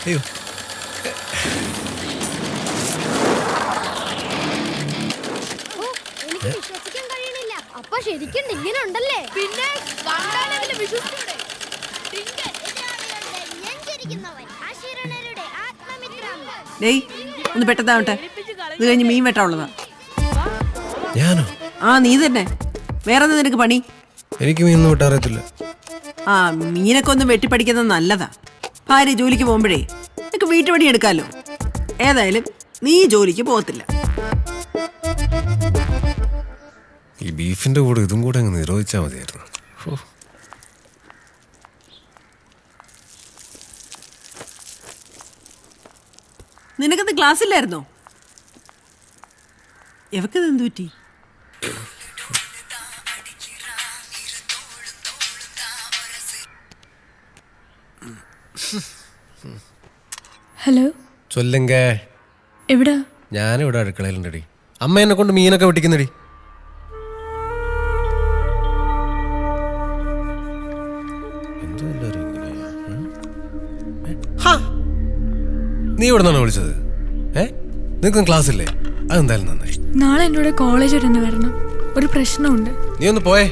അയ്യോ എനിക്ക് വിശ്വസിക്കാൻ കഴിയണില്ല. അപ്പൊ ശരിക്കും ഡിങ്കിന് ഉണ്ടല്ലേ? പിന്നെ വിശ്വസിച്ചൂടെ? ഡേയ് ഒന്ന് പെട്ടെന്നാവട്ടെ, ഇത് കഴിഞ്ഞ് മീൻ വെട്ടാനുള്ളതാ. ഞാനോ? ആ നീ തന്നെ. വേറെ എന്താ നിനക്ക് പണി? എനിക്ക് മീനൊന്നും വെട്ടാറിയത്തില്ല. ആ മീനൊക്കെ ഒന്ന് വെട്ടിപ്പടിക്കുന്നത് നല്ലതാ. ഭാര്യ ജോലിക്ക് പോകുമ്പോഴേ നിനക്ക് വീട്ടുപണി എടുക്കാമല്ലോ. ഏതായാലും നീ ജോലിക്ക് പോകത്തില്ല. ഈ ബീഫിന്റെ കൂടെ ഇതും കൂടെ അങ്ങ് നിരോധിച്ചാൽ മതിയായിരുന്നു. നിനക്കത് ക്ലാസ്സില്ലായിരുന്നോ? എവക്കത് എന്തു പറ്റി? ഹലോ ചൊല്ലുങ്ക. എവിടാ? ഞാനിവിടെ അടുക്കളയിലുണ്ടടി. അമ്മ എന്നെ കൊണ്ട് മീനൊക്കെ വെട്ടിക്കുന്നടി. നീ ഇവിടെ നിന്നാണ് വിളിച്ചത്? നിനക്കും ക്ലാസ് ഇല്ലേ? അതെന്തായാലും നന്നായി. നാളെ എന്നോട് കോളേജ് വരെ ഒന്ന് വരണം, ഒരു പ്രശ്നമുണ്ട്. നീ ഒന്ന് പോയേ.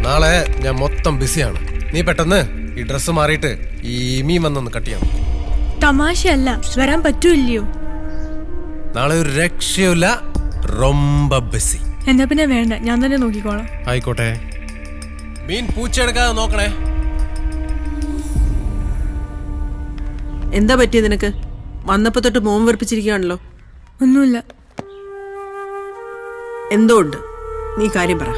നാളെ ഞാൻ മൊത്തം ബിസിയാണ്. നീ പെട്ടെന്ന് ഈ ഡ്രസ്സ് മാറിയിട്ട് ഈ മീൻ വന്നൊന്ന് കട്ട് ചെയ്യാം. തമാശയല്ല, വരാൻ പറ്റൂല്ലയോ? നാളെ ഒരു രക്ഷയുമില്ല, റൊമ്പ ബിസി. എന്നാ പിന്നെ വേണ്ട, ഞാൻ തന്നെ നോക്കിക്കോളാം. ആയിക്കോട്ടെ. മീൻ പൂച്ചെടുക്കാതെ നോക്കണേ. എന്താ പറ്റിയ നിനക്ക്? വന്നപ്പോ തൊട്ട് മോൻ വെറുപ്പിച്ചിരിക്കുകയാണല്ലോ. ഒന്നുമില്ല. എന്തോ ഉണ്ട്, നീ കാര്യം പറ.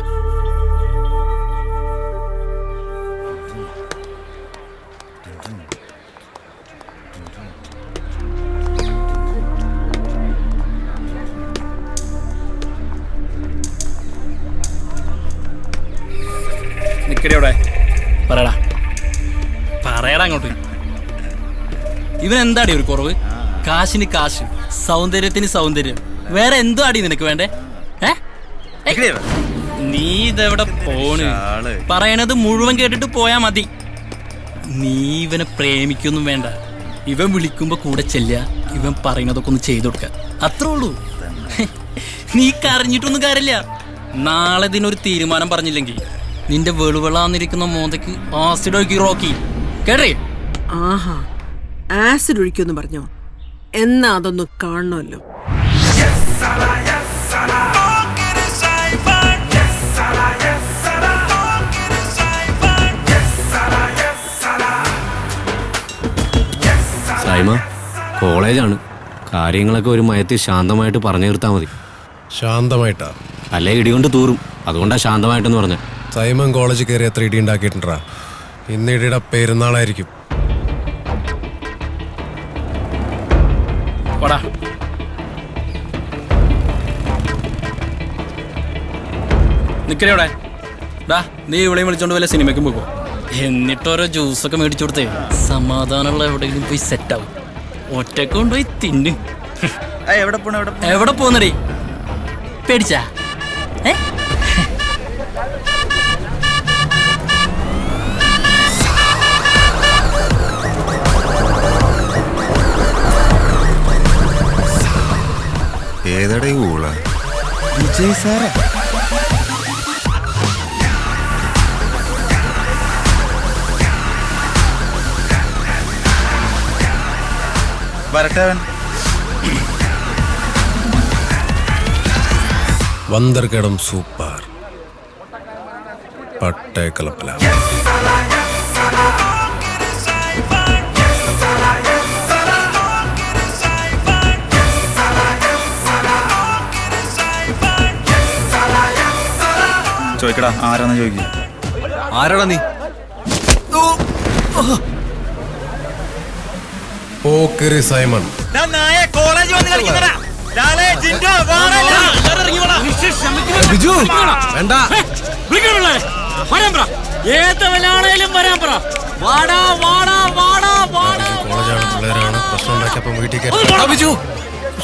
നിക്കടിയോടെ പറയടാ, പറയടാ അങ്ങോട്ട്. ഇവൻ എന്താടി ഒരു കുറവ്? കാശിന് കാശ്, സൗന്ദര്യത്തിന് സൗന്ദര്യം, വേറെ എന്തോ അടി നിനക്ക് വേണ്ടേ? നീ ഇതെവിടെ പോണ്? പറയണത് മുഴുവൻ കേട്ടിട്ട് പോയാ മതി. നീ ഇവനെ പ്രേമിക്കൊന്നും വേണ്ട. ഇവൻ വിളിക്കുമ്പോ കൂടെ ചെല്ലുക, ഇവൻ പറയുന്നതൊക്കെ ഒന്ന് ചെയ്തു കൊടുക്ക, അത്രേ ഉള്ളൂ. നീ കരഞ്ഞിട്ടൊന്നും കാര്യമില്ല. നാളെ ഇതിനൊരു തീരുമാനം പറഞ്ഞില്ലെങ്കിൽ നിന്റെ വെളുവെളാന്നിരിക്കുന്ന മോന്തയ്ക്ക് ആസിഡ് ഒഴുക്കി റോക്കി കേട്ടേ. ആഹാ, ആസിഡ് ഒഴിക്കുമെന്ന് പറഞ്ഞോ? എന്നാ അതൊന്ന് കാണണമല്ലോ. സൈമ, കോളേജാണ്. കാര്യങ്ങളൊക്കെ ഒരു മയത്തിൽ ശാന്തമായിട്ട് പറഞ്ഞു തീർത്താൽ മതി. ശാന്തമായിട്ടാ? അല്ലേ ഇടികൊണ്ട് തൂറും, അതുകൊണ്ടാ ശാന്തമായിട്ടെന്ന് പറഞ്ഞ. സൈമൻ കോളേജിൽ കയറി എത്ര ഇടി ഉണ്ടാക്കിയിട്ടുണ്ടാ? ഇന്ന് ഇടിയുടെ പെരുന്നാളായിരിക്കും. നിക്കടെ ഡാ, നീ ഇവിടെയും വിളിച്ചോണ്ട് വല്ല സിനിമയ്ക്കും പോകും. എന്നിട്ടോരോ ജ്യൂസൊക്കെ മേടിച്ചു കൊടുത്തേ സമാധാനമുള്ള എവിടെയെങ്കിലും പോയി സെറ്റാവും. ഒറ്റക്ക് കൊണ്ടുപോയി തിന്ന്. എവിടെ പോന്നടി? പേടിച്ചാ? ഏതടേ ഊള? വിജയ് സാറേ. വരട്ടവൻ വന്തർകടം സൂപ്പർ പട്ടേ കലപ്പല. ചോദിക്കടാ, ആരാന്ന് ചോദിക്കും. ആരാടാ നീ? പോക്കറി സൈമൺ. ബിജു വേണ്ട. കോളേജാണ്, പിള്ളേരാണ്, പ്രശ്നം ഉണ്ടാക്കിയപ്പം വീട്ടിൽ കയറി. ബിജു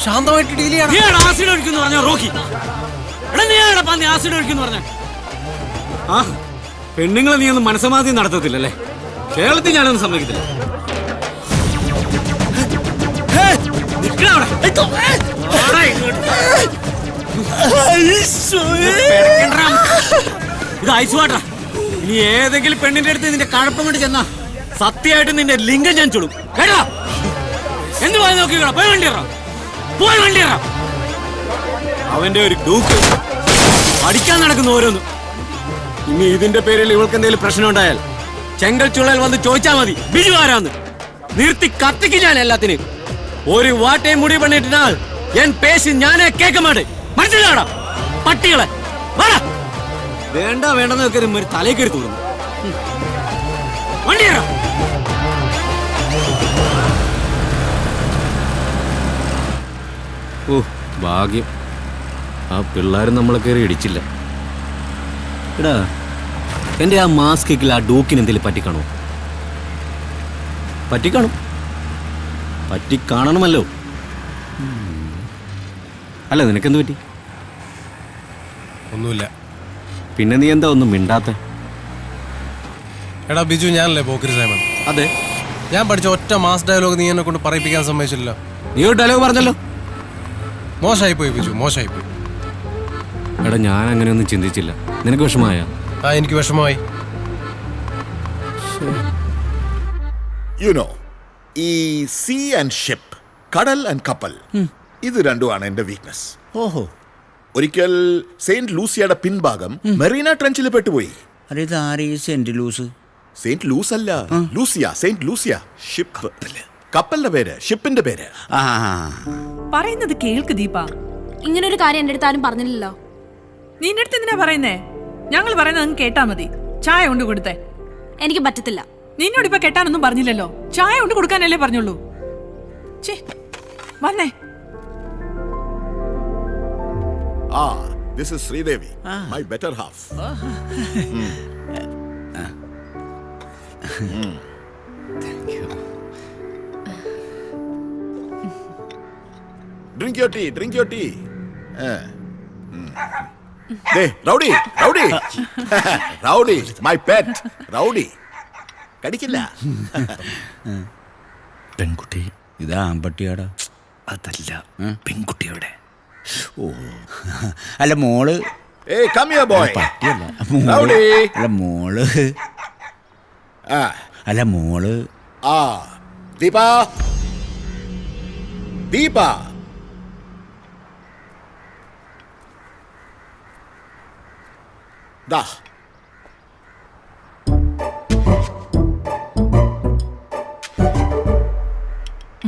ശാന്തമായിട്ട് ഡീൽ ചെയ്യണം. ആസിഡ് ഒഴിക്കുന്നു പറഞ്ഞ റോക്കി. നീ ആസിഡ് ഒഴിക്കുന്നു പറഞ്ഞ ആ പെണ്ണുങ്ങളെ നീ ഒന്നും മനസ്സമാധി നടത്തത്തില്ലല്ലേ? കേരളത്തിൽ ഞാനൊന്നും സമ്മതിക്കത്തില്ല. നിക്കടാ അവിടെ. ഓടാ ഇങ്ങോട്ട്. ഇത് ഐസ് വാട്ടർ. ഇനി ഏതെങ്കിലും പെണ്ണിന്റെ അടുത്ത് നിന്റെ കഴപ്പം കൊണ്ട് ചെന്നാ സത്യമായിട്ട് നിന്റെ ലിംഗം ഞാൻ ചുടും. കേട്ടോ? എന്ത് പോയി നോക്കിക്കോ. പോയി വണ്ടിയറാ, പോയി വണ്ടിയറാ. അവന്റെ ഒരു ഡൂക്ക് അടിക്കാൻ നടക്കുന്ന ഓരോന്ന്. ഇനി ഇതിന്റെ പേരിൽ ഇവൾക്ക് എന്തെങ്കിലും പ്രശ്നം ഉണ്ടായാൽ ചെങ്കൽ ചുള്ളൽ വന്ന് ചോദിച്ചാ മതി ബിജു ആരാന്ന്. നിർത്തി കത്തിക്ക് ഞാൻ എല്ലാത്തിനും. ഒരു വാട്ടയും മുടി പണിയിട്ടാൽ എൻ പേശി ഞാനേ കേൾക്ക മാട്ടേ. മനസ്സിലാടാ പട്ടികളെ. വേണ്ട വേണ്ടെന്ന് വെക്കരുത്, ഒരു തലയിൽ കയറി തോന്നുന്നു. വണ്ടിയറാ. ഓ ഭാഗ്യം, ആ പിള്ളേരും നമ്മളെ കയറി ഇടിച്ചില്ല. എടാ, എൻ്റെ ആ മാസ്കിൽ ആ ഡൂക്കിന് എന്തെങ്കിലും പറ്റിക്കാണോ? പറ്റിക്കാണും, പറ്റിക്കാണണമല്ലോ. അല്ല, നിനക്കെന്ത് പറ്റി? ഒന്നുമില്ല. പിന്നെ നീ എന്താ ഒന്നും മിണ്ടാത്ത? എടാ ബിജു, ഞാനല്ലേ പോക്കിരി സൈമൺ. അതെ, ഞാൻ പഠിച്ച ഒറ്റ മാസ് ഡയലോഗ് നീ എന്നെ കൊണ്ട് പറയിപ്പിക്കാൻ സമ്മതിച്ചില്ലല്ലോ. നീ ഒരു ഡയലോഗ് പറഞ്ഞല്ലോ. മോശമായിപ്പോയി ബിജു, മോശമായിപ്പോയി. എടാ, ഞാൻ അങ്ങനെയൊന്നും ചിന്തിച്ചില്ല. നിനക്ക് വിഷമായ? ആ, എനിക്ക് വിഷമമായി. യുനോ, ഈ സീ ആൻഡ് ഷിപ്പ്, കടൽ ആൻഡ് കപ്പൽ, ഇത് രണ്ടുമാണ് എന്റെ വീക്ക്നെസ്. ഓഹോ, ഒരിക്കൽ സെയിന്റ് ലൂസിയയുടെ പിൻഭാഗം മെറീന ട്രെഞ്ചിൽ പെട്ടുപോയി. ഇത് ആര് ഈ സെന്റ് ലൂസ്? സെയിന്റ് ലൂസ് അല്ല, ലൂസിയ, സെയിന്റ് ലൂസിയ. ഷിപ്പ്, കപ്പലിന്റെ പേര്, ഷിപ്പിന്റെ പേര്. ആ, പറയുന്നത് കേൾക്ക് ദീപ. ഇങ്ങനൊരു കാര്യം എന്റെ അടുത്ത് ആരും പറഞ്ഞില്ലല്ലോ. നിന്റെ അടുത്ത് എന്തിനാ പറയുന്നേ? ഞങ്ങൾ പറയുന്നത് അങ്ങ് കേട്ടാ മതി. ചായ കൊണ്ട് കൊടുത്തേ. എനിക്ക് പറ്റത്തില്ല. നിന്നോട് ഇപ്പൊ കെട്ടാനൊന്നും പറഞ്ഞില്ലല്ലോ. ചായ കൊണ്ട് കൊടുക്കാനല്ലേ പറഞ്ഞുള്ളൂ. വന്നേ. ആ, this is Sridevi, my better half. Drink your tea, drink your tea. Hey, Rowdy, Rowdy. Rowdy, my pet, Rowdy. കടിക്കില്ല. പെൺകുട്ടി ഇതാ ആൺപട്ടിയാടാ. അതല്ല, പെൺകുട്ടിയുടെ. ഓ, അല്ല മോള്. Hey, come here boy. പട്ടിയല്ല, Rowdy. അല്ല മോള്. അല്ല മോള്. ദീപ, ദീപ. ദാ.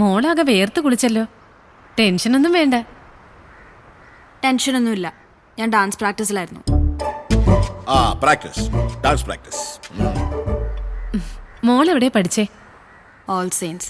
മോളാകെ വേർത്ത് കുളിച്ചല്ലോ. ടെൻഷനൊന്നും വേണ്ട. ടെൻഷനൊന്നുമില്ല, ഞാൻ ഡാൻസ് പ്രാക്ടീസിലായിരുന്നു. Practice, dance practice. മോൾ എവിടെ പഠിച്ചേ? All saints.